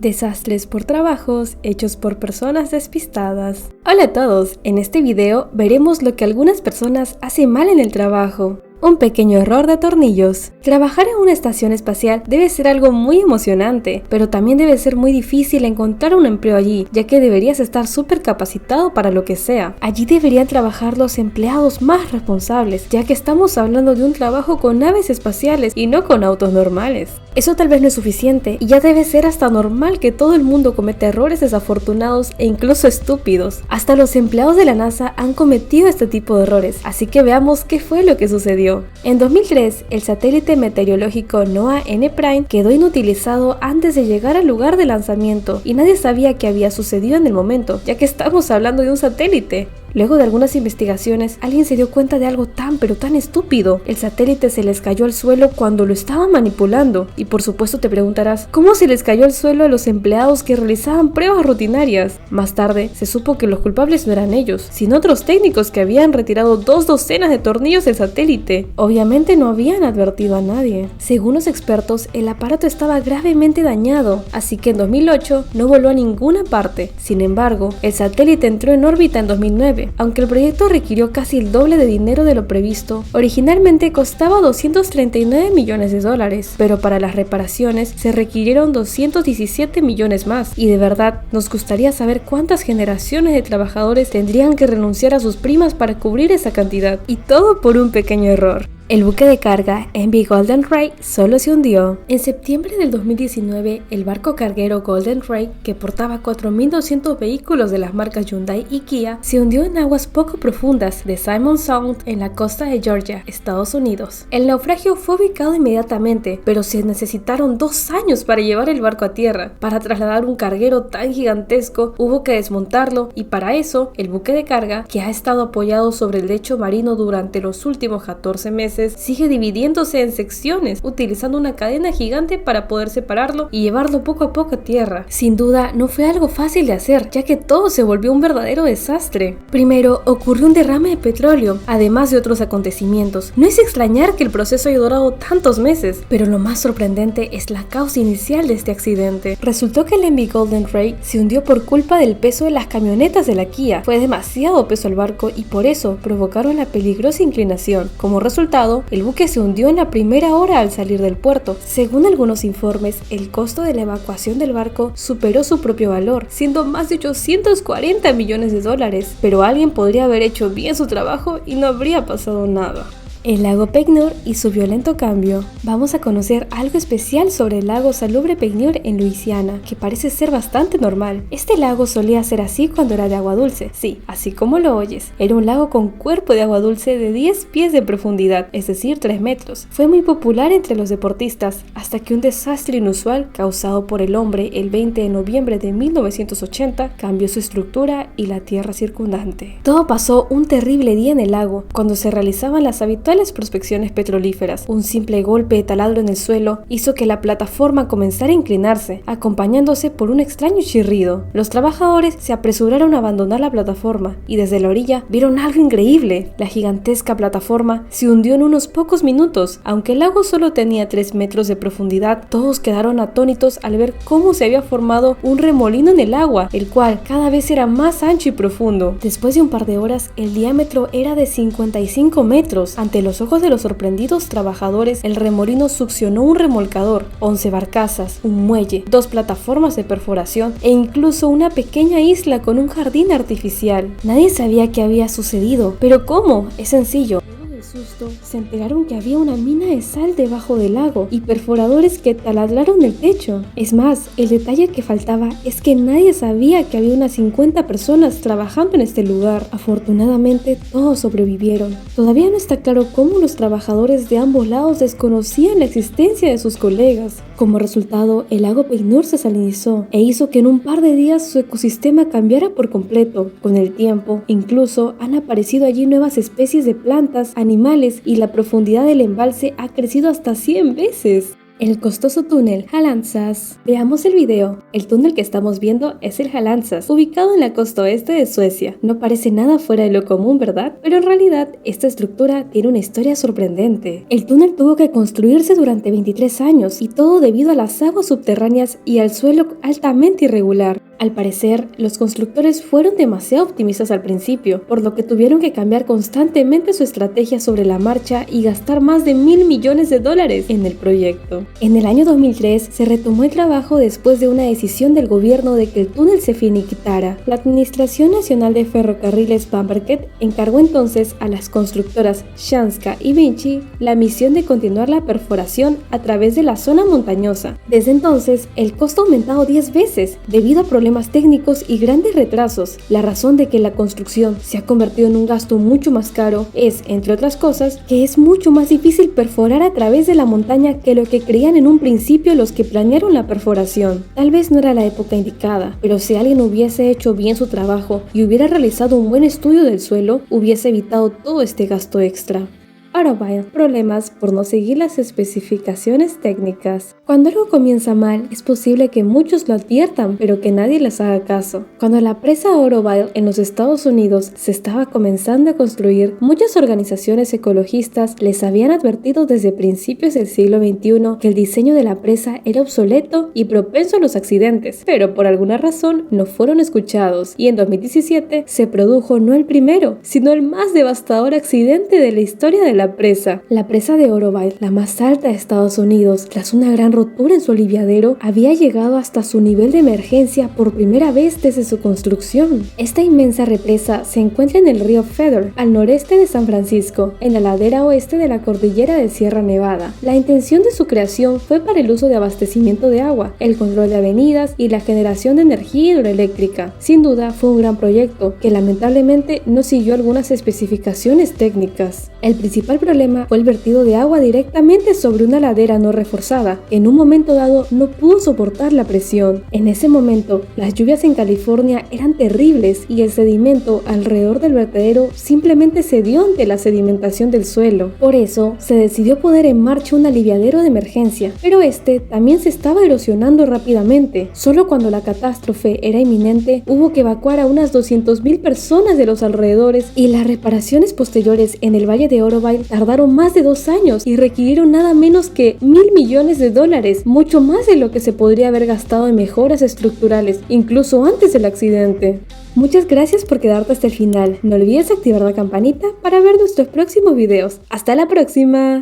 Desastres por trabajos hechos por personas despistadas. Hola a todos, en este video veremos lo que algunas personas hacen mal en el trabajo. Un pequeño error de tornillos. Trabajar en una estación espacial debe ser algo muy emocionante, pero también debe ser muy difícil encontrar un empleo allí, ya que deberías estar súper capacitado para lo que sea. Allí deberían trabajar los empleados más responsables, ya que estamos hablando de un trabajo con naves espaciales y no con autos normales. Eso tal vez no es suficiente, y ya debe ser hasta normal que todo el mundo cometa errores desafortunados e incluso estúpidos. Hasta los empleados de la NASA han cometido este tipo de errores, así que veamos qué fue lo que sucedió. En 2003, el satélite meteorológico NOAA N' quedó inutilizado antes de llegar al lugar de lanzamiento y nadie sabía qué había sucedido en el momento, ya que estamos hablando de un satélite. Luego de algunas investigaciones, alguien se dio cuenta de algo tan estúpido. El satélite se les cayó al suelo cuando lo estaban manipulando. Y por supuesto te preguntarás, ¿cómo se les cayó al suelo a los empleados que realizaban pruebas rutinarias? Más tarde, se supo que los culpables no eran ellos, sino otros técnicos que habían retirado 2 docenas de tornillos del satélite. Obviamente no habían advertido a nadie. Según los expertos, el aparato estaba gravemente dañado, así que en 2008 no voló a ninguna parte. Sin embargo, el satélite entró en órbita en 2009. Aunque el proyecto requirió casi el doble de dinero de lo previsto, originalmente costaba $239 millones, pero para las reparaciones se requirieron 217 millones más, y de verdad nos gustaría saber cuántas generaciones de trabajadores tendrían que renunciar a sus primas para cubrir esa cantidad, y todo por un pequeño error. El buque de carga MV Golden Ray solo se hundió. En septiembre del 2019, el barco carguero Golden Ray, que portaba 4.200 vehículos de las marcas Hyundai y Kia, se hundió en aguas poco profundas de Simmons Sound en la costa de Georgia, Estados Unidos. El naufragio fue ubicado inmediatamente, pero se necesitaron 2 años para llevar el barco a tierra. Para trasladar un carguero tan gigantesco, hubo que desmontarlo, y para eso, el buque de carga, que ha estado apoyado sobre el lecho marino durante los últimos 14 meses, sigue dividiéndose en secciones, utilizando una cadena gigante para poder separarlo y llevarlo poco a poco a tierra. Sin duda, no fue algo fácil de hacer, ya que todo se volvió un verdadero desastre. Primero, ocurrió un derrame de petróleo, además de otros acontecimientos. No es extrañar que el proceso haya durado tantos meses, pero lo más sorprendente es la causa inicial de este accidente. Resultó que el MV Golden Ray se hundió por culpa del peso de las camionetas de la Kia. Fue demasiado peso al barco y por eso provocaron la peligrosa inclinación. Como resultado, el buque se hundió en la primera hora al salir del puerto. Según algunos informes, el costo de la evacuación del barco superó su propio valor, siendo más de $840 millones, pero alguien podría haber hecho bien su trabajo y no habría pasado nada. El lago Peignoir y su violento cambio. Vamos a conocer algo especial sobre el lago salubre Peignoir en Luisiana, que parece ser bastante normal. Este lago solía ser así cuando era de agua dulce. Sí, así como lo oyes. Era un lago con cuerpo de agua dulce de 10 pies de profundidad, es decir, 3 metros. Fue muy popular entre los deportistas, hasta que un desastre inusual causado por el hombre el 20 de noviembre de 1980 cambió su estructura y la tierra circundante. Todo pasó un terrible día en el lago, cuando se realizaban las habituales prospecciones petrolíferas. Un simple golpe de taladro en el suelo hizo que la plataforma comenzara a inclinarse, acompañándose por un extraño chirrido. Los trabajadores se apresuraron a abandonar la plataforma y desde la orilla vieron algo increíble. La gigantesca plataforma se hundió en unos pocos minutos. Aunque el lago solo tenía 3 metros de profundidad, todos quedaron atónitos al ver cómo se había formado un remolino en el agua, el cual cada vez era más ancho y profundo. Después de un par de horas, el diámetro era de 55 metros. Ante los ojos de los sorprendidos trabajadores, el remolino succionó un remolcador, 11 barcazas, un muelle, 2 plataformas de perforación e incluso una pequeña isla con un jardín artificial. Nadie sabía qué había sucedido, pero ¿cómo? Es sencillo. Susto, se enteraron que había una mina de sal debajo del lago y perforadores que taladraron el techo. Es más, el detalle que faltaba es que nadie sabía que había unas 50 personas trabajando en este lugar. Afortunadamente, todos sobrevivieron. Todavía no está claro cómo los trabajadores de ambos lados desconocían la existencia de sus colegas. Como resultado, el lago Peignoir se salinizó e hizo que en un par de días su ecosistema cambiara por completo. Con el tiempo, incluso han aparecido allí nuevas especies de plantas, animales y la profundidad del embalse ha crecido hasta 100 veces. el costoso túnel Hallandsås. Veamos el video. El túnel que estamos viendo es el Hallandsås, ubicado en la costa oeste de Suecia. No parece nada fuera de lo común, ¿verdad? Pero en realidad, esta estructura tiene una historia sorprendente. El túnel tuvo que construirse durante 23 años y todo debido a las aguas subterráneas y al suelo altamente irregular. Al parecer, los constructores fueron demasiado optimistas al principio, por lo que tuvieron que cambiar constantemente su estrategia sobre la marcha y gastar más de $1.000 millones en el proyecto. En el año 2003 se retomó el trabajo después de una decisión del gobierno de que el túnel se finiquitara. La Administración Nacional de Ferrocarriles Banverket encargó entonces a las constructoras Skanska y Vinci la misión de continuar la perforación a través de la zona montañosa. Desde entonces, el costo ha aumentado 10 veces debido a problemas técnicos y grandes retrasos. La razón de que la construcción se ha convertido en un gasto mucho más caro es, entre otras cosas, que es mucho más difícil perforar a través de la montaña que lo que creían en un principio los que planearon la perforación. Tal vez no era la época indicada, pero si alguien hubiese hecho bien su trabajo y hubiera realizado un buen estudio del suelo, hubiese evitado todo este gasto extra. Auroville, problemas por no seguir las especificaciones técnicas. Cuando algo comienza mal, es posible que muchos lo adviertan, pero que nadie les haga caso. Cuando la presa Auroville en los Estados Unidos se estaba comenzando a construir, muchas organizaciones ecologistas les habían advertido desde principios del siglo XXI que el diseño de la presa era obsoleto y propenso a los accidentes, pero por alguna razón no fueron escuchados, y en 2017 se produjo no el primero, sino el más devastador accidente de la historia de la presa de Auroville, la más alta de Estados Unidos, tras una gran rotura en su aliviadero, había llegado hasta su nivel de emergencia por primera vez desde su construcción. Esta inmensa represa se encuentra en el río Feather, al noreste de San Francisco, en la ladera oeste de la cordillera de Sierra Nevada. La intención de su creación fue para el uso de abastecimiento de agua, el control de avenidas y la generación de energía hidroeléctrica. Sin duda, fue un gran proyecto que lamentablemente no siguió algunas especificaciones técnicas. El principal problema fue el vertido de agua directamente sobre una ladera no reforzada, que en un momento dado no pudo soportar la presión. En ese momento, las lluvias en California eran terribles y el sedimento alrededor del vertedero simplemente cedió ante la sedimentación del suelo. Por eso, se decidió poner en marcha un aliviadero de emergencia, pero este también se estaba erosionando rápidamente. Solo cuando la catástrofe era inminente, hubo que evacuar a unas 200.000 personas de los alrededores y las reparaciones posteriores en el valle de Auroville tardaron más de 2 años y requirieron nada menos que $1.000 millones, mucho más de lo que se podría haber gastado en mejoras estructurales, incluso antes del accidente. Muchas gracias por quedarte hasta el final. No olvides activar la campanita para ver nuestros próximos videos. ¡Hasta la próxima!